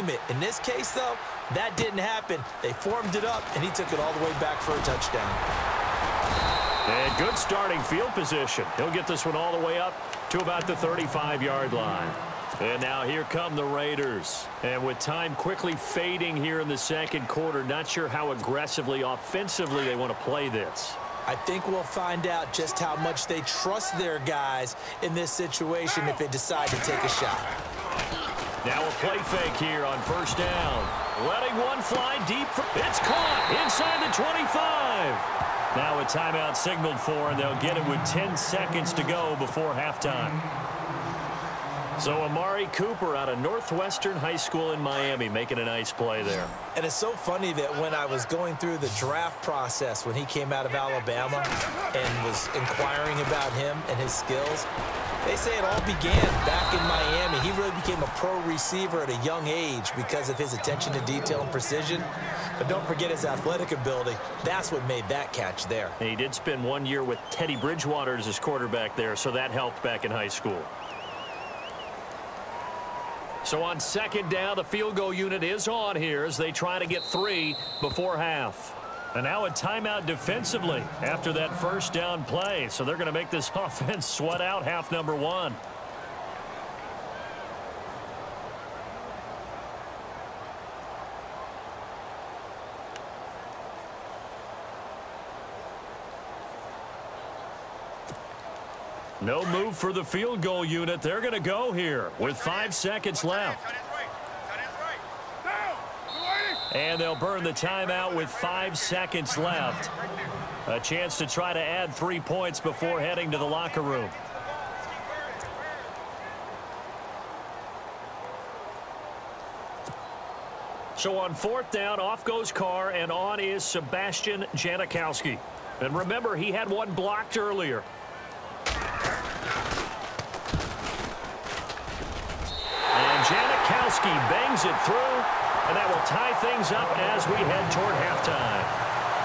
scheme it. In this case, though, that didn't happen. They formed it up, and he took it all the way back for a touchdown. And good starting field position. He'll get this one all the way up to about the 35-yard line. And now here come the Raiders. And with time quickly fading here in the second quarter, not sure how aggressively, offensively they want to play this. I think we'll find out just how much they trust their guys in this situation if they decide to take a shot. Now a play fake here on first down. Letting one fly deep. It's caught inside the 25. Now a timeout signaled for, and they'll get it with 10 seconds to go before halftime. So Amari Cooper out of Northwestern High School in Miami making a nice play there. And it's so funny that when I was going through the draft process when he came out of Alabama and was inquiring about him and his skills, they say it all began back in Miami. He really became a pro receiver at a young age because of his attention to detail and precision. But don't forget his athletic ability. That's what made that catch there. And he did spend 1 year with Teddy Bridgewater as his quarterback there, so that helped back in high school. So on second down, the field goal unit is on here as they try to get 3 before half. And now a timeout defensively after that first down play. So they're going to make this offense sweat out half number 1. No move for the field goal unit. They're going to go here with 5 seconds left. And they'll burn the timeout with 5 seconds left. A chance to try to add 3 points before heading to the locker room. So on fourth down, off goes Carr, and on is Sebastian Janikowski. And remember, he had one blocked earlier. And Janikowski bangs it through, and that will tie things up as we head toward halftime.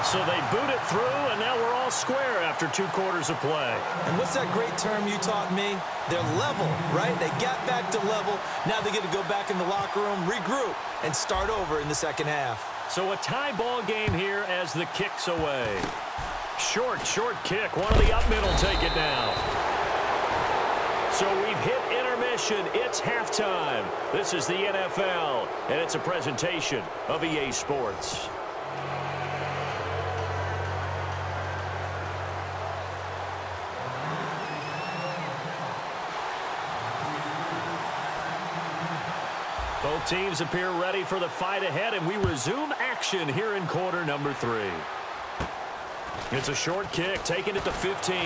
So they boot it through, and now we're all square after 2 quarters of play. And what's that great term you taught me? They're level, right? They got back to level. Now they get to go back in the locker room, regroup, and start over in the second half. So a tie ball game here as the kick's away. Short kick. One of the up middle take it now. So we've hit intermission. It's halftime. This is the NFL, and it's a presentation of EA Sports. Both teams appear ready for the fight ahead, and we resume action here in quarter number 3. It's a short kick, taking it to 15.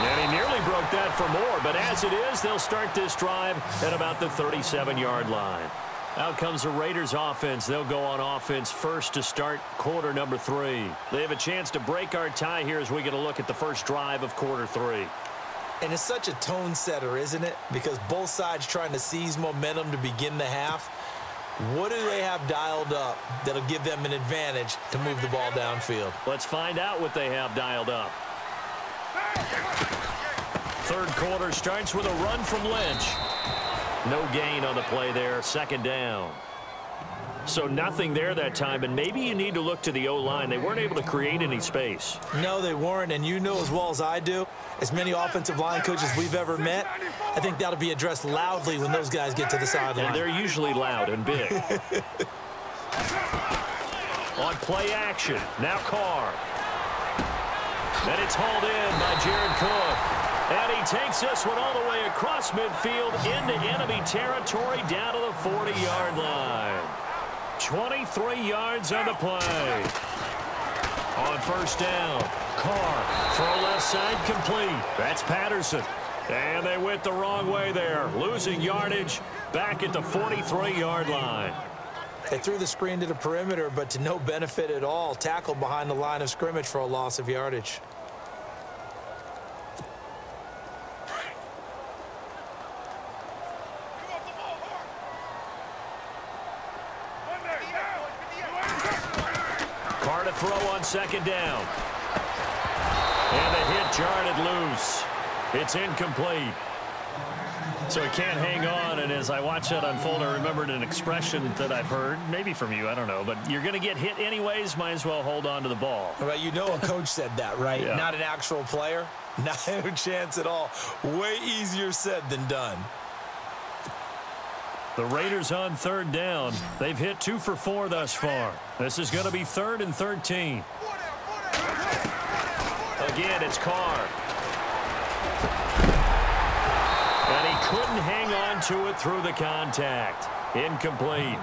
And he nearly broke that for more, but as it is, they'll start this drive at about the 37-yard line. Out comes the Raiders offense. They'll go on offense first to start quarter number 3. They have a chance to break our tie here as we get a look at the first drive of quarter 3. And it's such a tone setter, isn't it? Because both sides trying to seize momentum to begin the half. What do they have dialed up that'll give them an advantage to move the ball downfield? Let's find out what they have dialed up. Third quarter starts with a run from Lynch. No gain on the play there. Second down. So nothing there that time, and maybe you need to look to the O-line. They weren't able to create any space. No, they weren't, and you know as well as I do, as many offensive line coaches we've ever met, I think that'll be addressed loudly when those guys get to the sideline. And they're usually loud and big. On play action, now Carr. And it's hauled in by Jared Cook. And he takes this one all the way across midfield into enemy territory down to the 40-yard line. 23 yards on the play. On first down, Carr, throw left side complete. That's Patterson. And they went the wrong way there, losing yardage back at the 43-yard line. They threw the screen to the perimeter, but to no benefit at all. Tackled behind the line of scrimmage for a loss of yardage. Carr to throw on second down. And the hit jarred it loose. It's incomplete. So he can't hang on, and as I watch that unfold, I remembered an expression that I've heard, maybe from you, I don't know, but you're going to get hit anyways, might as well hold on to the ball. Well, you know a coach said that, right? Yeah. Not an actual player. Not a chance at all. Way easier said than done. The Raiders on third down. They've hit 2 for 4 thus far. This is going to be 3rd and 13. Again, it's Carr. And he couldn't hang on to it through the contact. Incomplete.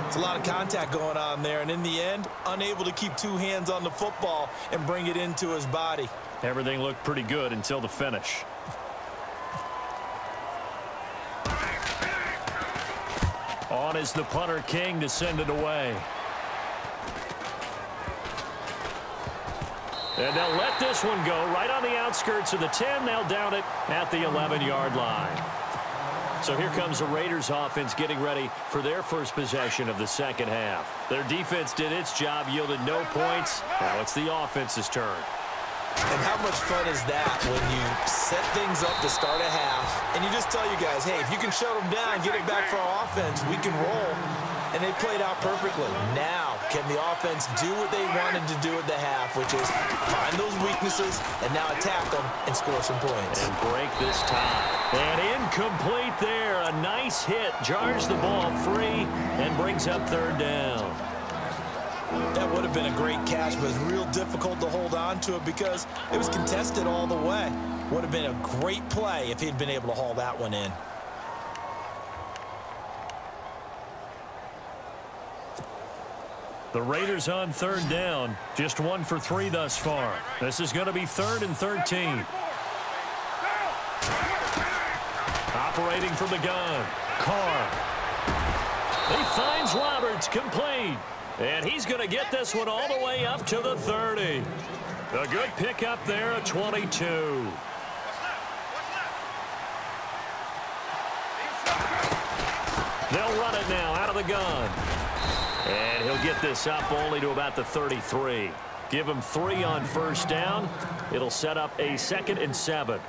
It's a lot of contact going on there, and in the end, unable to keep 2 hands on the football and bring it into his body. Everything looked pretty good until the finish. On is the punter King to send it away. And they'll let this one go right on the outskirts of the 10. They'll down it at the 11-yard line. So here comes the Raiders offense getting ready for their first possession of the second half. Their defense did its job, yielded no points. Now it's the offense's turn. And how much fun is that when you set things up to start a half and you just tell you guys, hey, if you can shut them down, get it back for our offense, we can roll. And they played out perfectly. Now, can the offense do what they wanted to do at the half, which is find those weaknesses and now attack them and score some points. And break this tie. And incomplete there. A nice hit. Jars the ball free and brings up third down. That would have been a great catch, but it's real difficult to hold on to it because it was contested all the way. Would have been a great play if he'd been able to haul that one in. The Raiders on third down. Just 1 for 3 thus far. This is going to be 3rd and 13. Operating from the gun. Carr. He finds Roberts, complete. And he's going to get this one all the way up to the 30. A good pickup there at 22. They'll run it now out of the gun. And he'll get this up only to about the 33. Give him 3 on first down. It'll set up a 2nd and 7.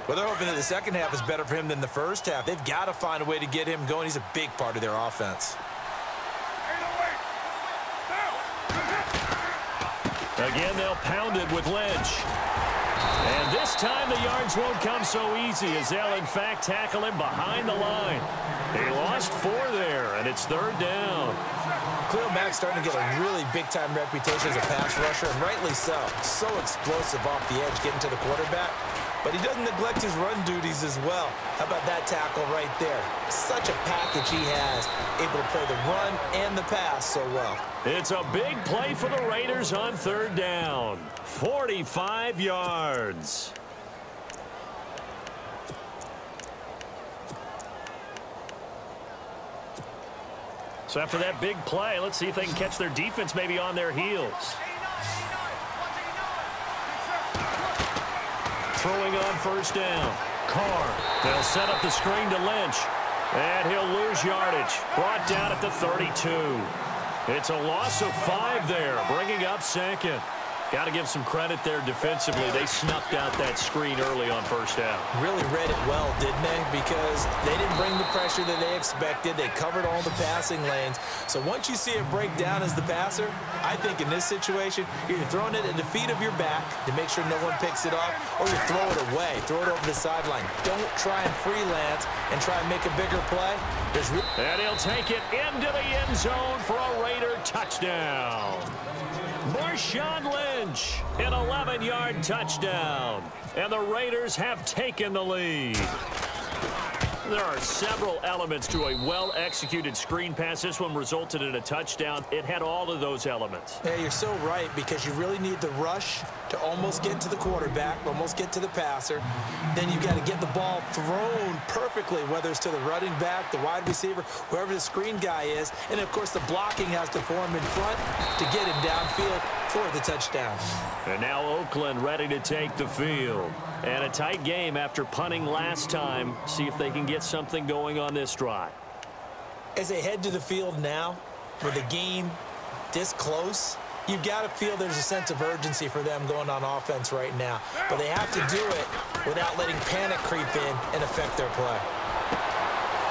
Well, they're hoping that the second half is better for him than the first half. They've got to find a way to get him going. He's a big part of their offense. Again, they'll pound it with Lynch. And this time the yards won't come so easy as they'll, in fact, tackle him behind the line. They lost 4 there, and it's third down. Khalil Mack's starting to get a really big-time reputation as a pass rusher, and rightly so. So explosive off the edge getting to the quarterback. But he doesn't neglect his run duties as well. How about that tackle right there? Such a package he has, able to play the run and the pass so well. It's a big play for the Raiders on third down. 45 yards. So after that big play, let's see if they can catch their defense maybe on their heels. Throwing on first down. Carr. They'll set up the screen to Lynch. And he'll lose yardage. Brought down at the 32. It's a loss of 5 there, bringing up 2nd. Got to give some credit there defensively. They snuffed out that screen early on first down. Really read it well, didn't they? Because they didn't bring the pressure that they expected. They covered all the passing lanes. So once you see it break down as the passer, I think in this situation, you're either throwing it at the feet of your back to make sure no one picks it up, or you throw it away, throw it over the sideline. Don't try and freelance and try and make a bigger play. And he'll take it into the end zone for a Raider touchdown. Marshawn Lynch, an 11-yard touchdown. And the Raiders have taken the lead. There are several elements to a well-executed screen pass. This one resulted in a touchdown. It had all of those elements. Yeah, you're so right, because you really need the rush to almost get to the quarterback, almost get to the passer. Then you've got to get the ball thrown perfectly, whether it's to the running back, the wide receiver, whoever the screen guy is. And, of course, the blocking has to form in front to get him downfield for the touchdown. And now Oakland ready to take the field. And a tight game after punting last time. See if they can get something going on this drive. As they head to the field now, with the game this close, You've got to feel there's a sense of urgency for them going on offense right now. But they have to do it without letting panic creep in and affect their play.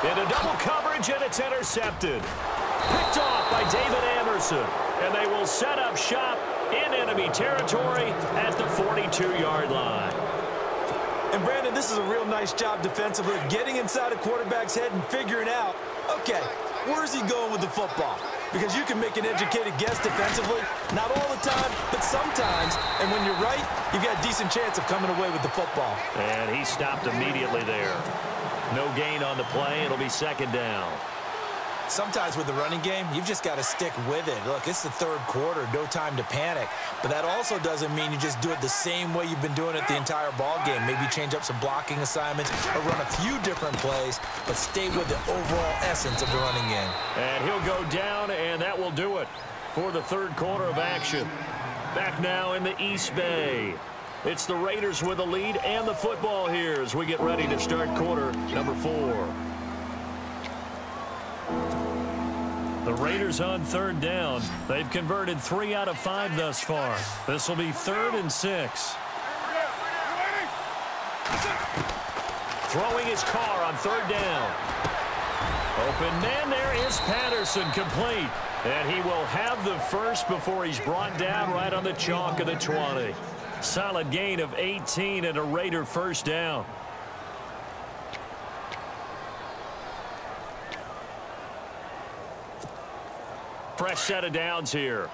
Into double coverage, and it's intercepted. Picked off by David Anderson. And they will set up shop in enemy territory at the 42-yard line. And, Brandon, this is a real nice job defensively of getting inside a quarterback's head and figuring out, okay, where's he going with the football? Because you can make an educated guess defensively, not all the time, but sometimes. And when you're right, you've got a decent chance of coming away with the football. And he stopped immediately there. No gain on the play. It'll be second down. Sometimes with the running game, you've just got to stick with it. Look, it's the third quarter, no time to panic. But that also doesn't mean you just do it the same way you've been doing it the entire ball game. Maybe change up some blocking assignments or run a few different plays, but stay with the overall essence of the running game. And he'll go down, and that will do it for the third quarter of action. Back now in the East Bay. It's the Raiders with the lead and the football here as we get ready to start quarter number 4. The Raiders on third down. They've converted 3 out of 5 thus far. This will be 3rd and 6. Throwing his car on third down. Open man, there is Patterson, complete. And he will have the first before he's brought down right on the chalk of the 20. Solid gain of 18 and a Raider first down. Fresh set of downs here.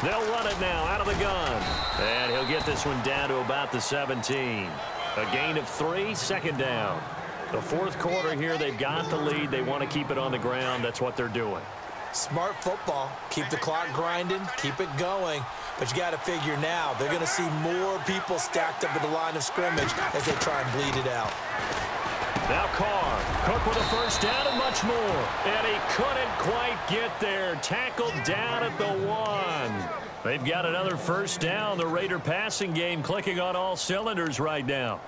They'll run it now out of the gun. And he'll get this one down to about the 17. A gain of 3, second down. The fourth quarter here, they've got the lead. They want to keep it on the ground. That's what they're doing. Smart football. Keep the clock grinding. Keep it going. But you got to figure now, they're going to see more people stacked up at the line of scrimmage as they try and bleed it out. Now Carr. Cook with a first down and much more. And he couldn't quite get there. Tackled down at the 1. They've got another first down. The Raider passing game clicking on all cylinders right now.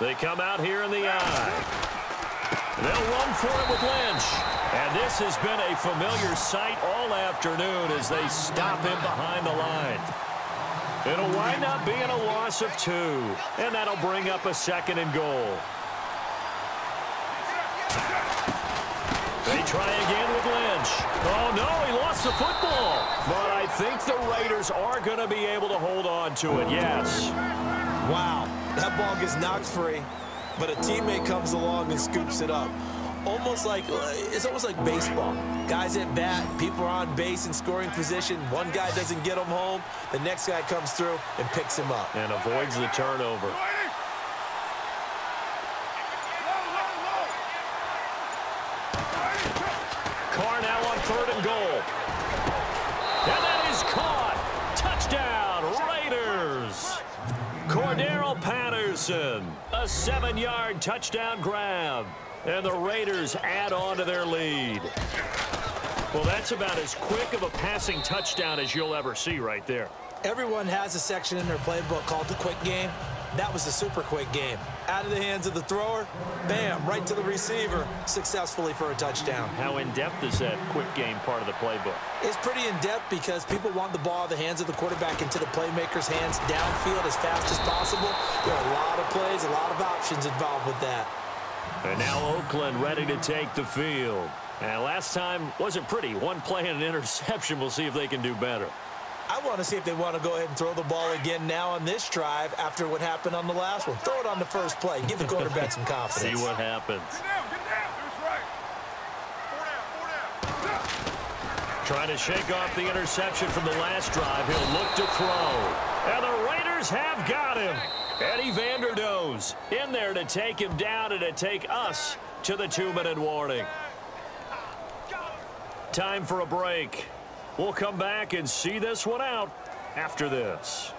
They come out here in the eye. They'll run for it with Lynch. And this has been a familiar sight all afternoon as they stop him behind the line. It'll wind up being a loss of 2. And that'll bring up a 2nd and goal. They try again with Lynch. Oh, no, he lost the football. But I think the Raiders are going to be able to hold on to it, yes. Wow, that ball gets knocked free, but a teammate comes along and scoops it up. It's almost like baseball. Guys at bat, people are on base in scoring position. One guy doesn't get him home. The next guy comes through and picks him up. And avoids the turnover. Carr now on 3rd and goal. And that is caught. Touchdown, Raiders. Cordero Patterson, a 7-yard touchdown grab. And the Raiders add on to their lead. Well, that's about as quick of a passing touchdown as you'll ever see right there. Everyone has a section in their playbook called the quick game. That was a super quick game. Out of the hands of the thrower, bam, right to the receiver, successfully for a touchdown. How in-depth is that quick game part of the playbook? It's pretty in-depth because people want the ball out of the hands of the quarterback into the playmaker's hands downfield as fast as possible. There are a lot of plays, a lot of options involved with that. And now Oakland ready to take the field. And last time wasn't pretty. One play and an interception. We'll see if they can do better. I want to see if they want to go ahead and throw the ball again now on this drive after what happened on the last one. Throw it on the first play. Give the quarterback some confidence. See what happens. Trying to shake off the interception from the last drive. He'll look to throw. And the Raiders have got him. Eddie Vanderdoes in there to take him down and to take us to the 2-minute warning. Time for a break. We'll come back and see this one out after this.